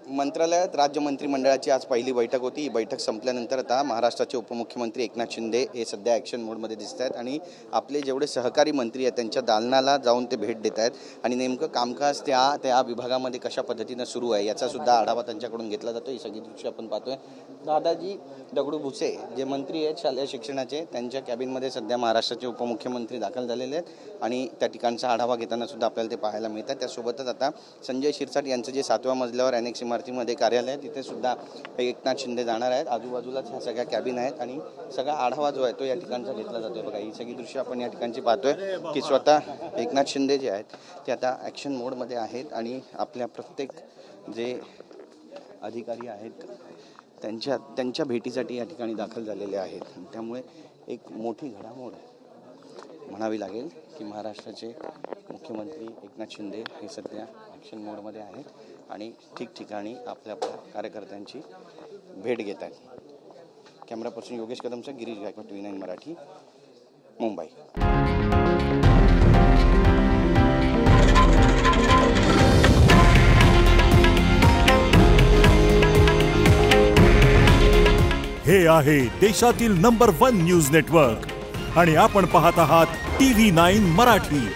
मंत्रालयात राज्य मंत्रिमंडळाची आज पहिली बैठक होती। ही बैठक संपल्यानंतर आता महाराष्ट्राचे उपमुख्यमंत्री एकनाथ शिंदे हे सध्या ॲक्शन मोडमध्ये दिसत आहेत आणि आपले जेवढे सहकारी मंत्री आहेत त्यांच्या दालनाला जाऊन ते भेट देत आहेत आणि नेमकं कामकाज त्या विभागामध्ये कशा पद्धतीने सुरू आहे याचा सुद्धा आढावा त्यांच्याकडून घेतला जातो। ही सगळी दृश्य आपण पाहतोय। दादाजी दगडू भुसे जे मंत्री आहेत शालेय शिक्षणाचे, त्यांच्या कॅबिनमध्ये सध्या महाराष्ट्राचे उपमुख्यमंत्री दाखल झालेले आहेत आणि त्या ठिकाणचा आढावा घेताना सुद्धा आपल्याला ते पाहायला मिळतात। त्यासोबतच आता संजय शिरसाट यांचं जे 7व्या मजल्यावर अनेक इमारतीमध्ये कार्यालय आहे तिथे सुद्धा एकनाथ शिंदे जाणार आहेत। आजूबाजूलाच ह्या सगळ्या कॅबिन आहेत आणि सगळा आढावा जो आहे तो या ठिकाणचा घेतला जातोय। बघा ही सगळी दृश्य आपण या ठिकाणची पाहतोय की स्वतः एकनाथ शिंदे जे आहेत ते आता ॲक्शन मोडमध्ये आहेत आणि आपल्या प्रत्येक जे अधिकारी आहेत त्यांच्या भेटीसाठी या ठिकाणी दाखल झालेले आहेत। त्यामुळे एक मोठी घडामोड म्हणावी लागेल की महाराष्ट्राचे मुख्यमंत्री एकनाथ शिंदे हे सध्या ॲक्शन मोडमध्ये आहेत आणि ठिकठिकाणी आपल्या कार्यकर्त्यांची भेट घेत आहेत। कॅमेरा पर्सन योगेश कदमचा, गिरीश गायकवाड, TV9 मराठी, मुंबई। हे आहे देशातील नंबर 1 न्यूज नेटवर्क आणि आपण पाहत आहात TV9 मराठी।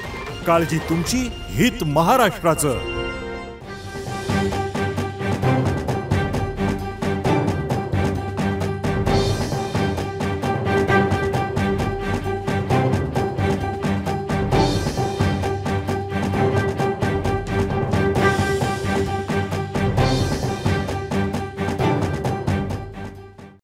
काळजी तुमची, हित महाराष्ट्राचं।